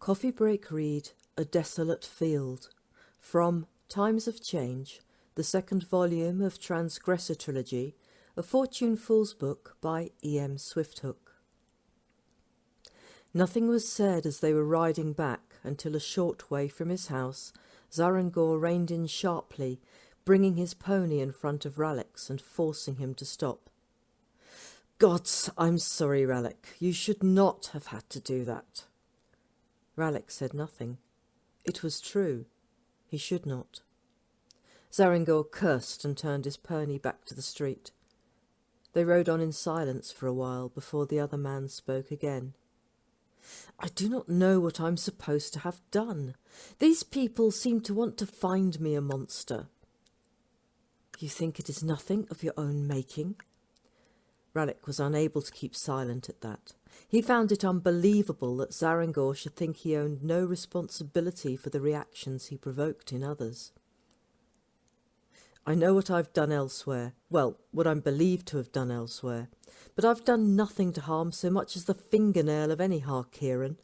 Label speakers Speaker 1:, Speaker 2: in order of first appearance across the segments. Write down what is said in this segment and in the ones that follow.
Speaker 1: Coffee Break read A Desolate Field from Times of Change, the second volume of Transgressor Trilogy, a Fortune Fool's book by E.M. Swifthook. Nothing was said as they were riding back until a short way from his house Zarangor reined in sharply, bringing his pony in front of Rallick's and forcing him to stop. "Gods, I'm sorry, Rallick. You should not have had to do that." Rallick said nothing. It was true. He should not. Zarangor cursed and turned his pony back to the street. They rode on in silence for a while before the other man spoke again. "I do not know what I'm supposed to have done. These people seem to want to find me a monster." "You think it is nothing of your own making?" Rallick was unable to keep silent at that. He found it unbelievable that Zarangor should think he owned no responsibility for the reactions he provoked in others. "I know what I've done elsewhere. Well, what I'm believed to have done elsewhere. But I've done nothing to harm so much as the fingernail of any Harkieran.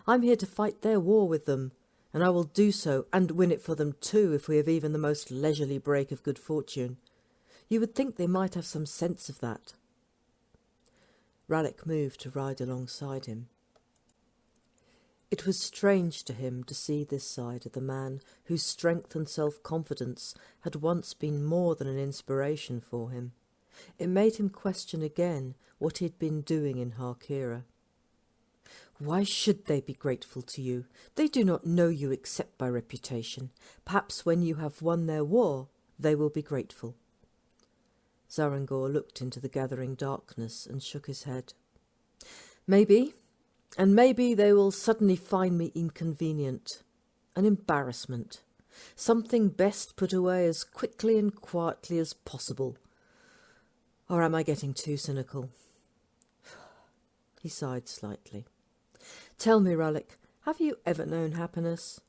Speaker 1: I'm here to fight their war with them, and I will do so, and win it for them too, if we have even the most leisurely break of good fortune. You would think they might have some sense of that." Rallick moved to ride alongside him. It was strange to him to see this side of the man whose strength and self-confidence had once been more than an inspiration for him. It made him question again what he had been doing in Harkira. "Why should they be grateful to you? They do not know you except by reputation. Perhaps when you have won their war, they will be grateful." Zarangor looked into the gathering darkness and shook his head. "Maybe. And maybe they will suddenly find me inconvenient, an embarrassment, something best put away as quickly and quietly as possible. Or am I getting too cynical?" He sighed slightly. "Tell me, Rallick, have you ever known happiness?"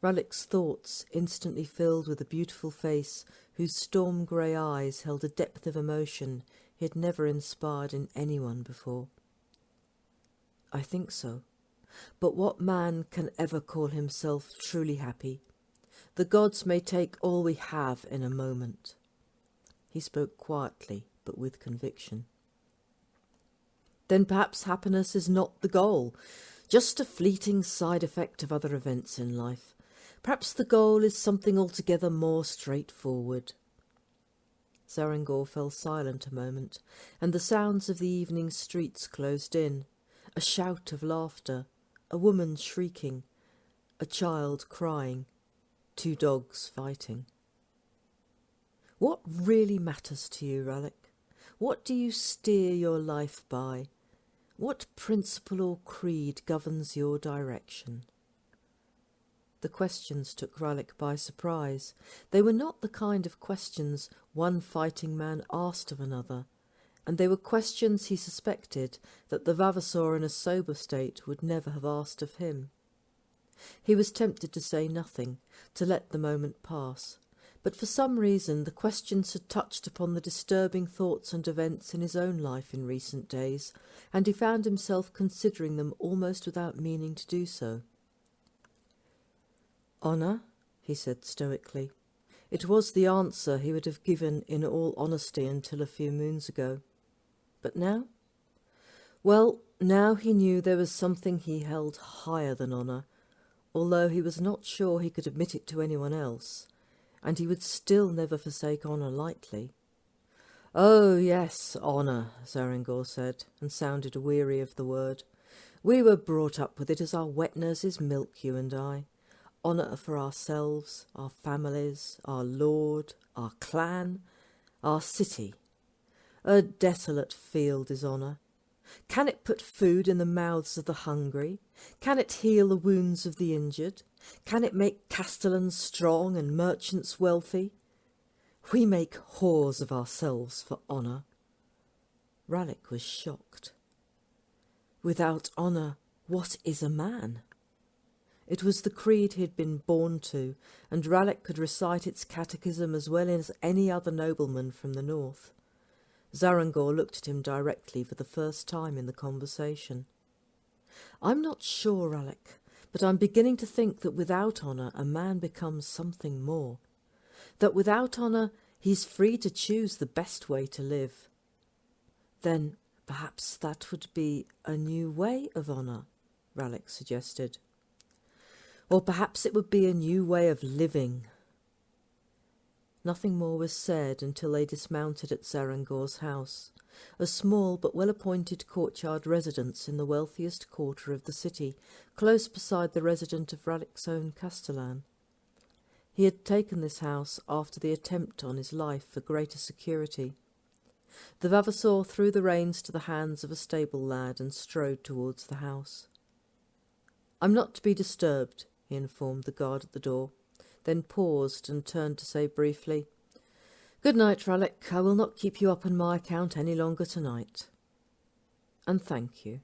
Speaker 1: Rallick's thoughts instantly filled with a beautiful face whose storm-grey eyes held a depth of emotion he had never inspired in anyone before. "I think so. But what man can ever call himself truly happy? The gods may take all we have in a moment." He spoke quietly, but with conviction. "Then perhaps happiness is not the goal, just a fleeting side effect of other events in life. Perhaps the goal is something altogether more straightforward." Zarangor fell silent a moment, and the sounds of the evening streets closed in. A shout of laughter, a woman shrieking, a child crying, 2 dogs fighting. "What really matters to you, Rallick? What do you steer your life by? What principle or creed governs your direction?" The questions took Rallick by surprise. They were not the kind of questions one fighting man asked of another, and they were questions he suspected that the Vavasor in a sober state would never have asked of him. He was tempted to say nothing, to let the moment pass, but for some reason the questions had touched upon the disturbing thoughts and events in his own life in recent days, and he found himself considering them almost without meaning to do so. "Honour," he said stoically. It was the answer he would have given in all honesty until a few moons ago. But now? Well, now he knew there was something he held higher than honour, although he was not sure he could admit it to anyone else, and he would still never forsake honour lightly. "Oh, yes, honour," Zarangor said, and sounded weary of the word. "We were brought up with it as our wet nurse's milk, you and I. Honour for ourselves, our families, our lord, our clan, our city. A desolate field is honour. Can it put food in the mouths of the hungry? Can it heal the wounds of the injured? Can it make castellans strong and merchants wealthy? We make whores of ourselves for honour." Rallick was shocked. Without honour, what is a man? It was the creed he had been born to, and Rallick could recite its catechism as well as any other nobleman from the north. Zarangor looked at him directly for the first time in the conversation. "I'm not sure, Alec, but I'm beginning to think that without honour a man becomes something more. That without honour he's free to choose the best way to live." "Then perhaps that would be a new way of honour," Rallick suggested. "Or perhaps it would be a new way of living." Nothing more was said until they dismounted at Zarangor's house, a small but well-appointed courtyard residence in the wealthiest quarter of the city, close beside the residence of Rallick's own castellan. He had taken this house after the attempt on his life for greater security. The Vavasor threw the reins to the hands of a stable lad and strode towards the house. "I'm not to be disturbed," he informed the guard at the door, then paused and turned to say briefly, "Good night, Rallick. I will not keep you up on my account any longer tonight." "And thank you."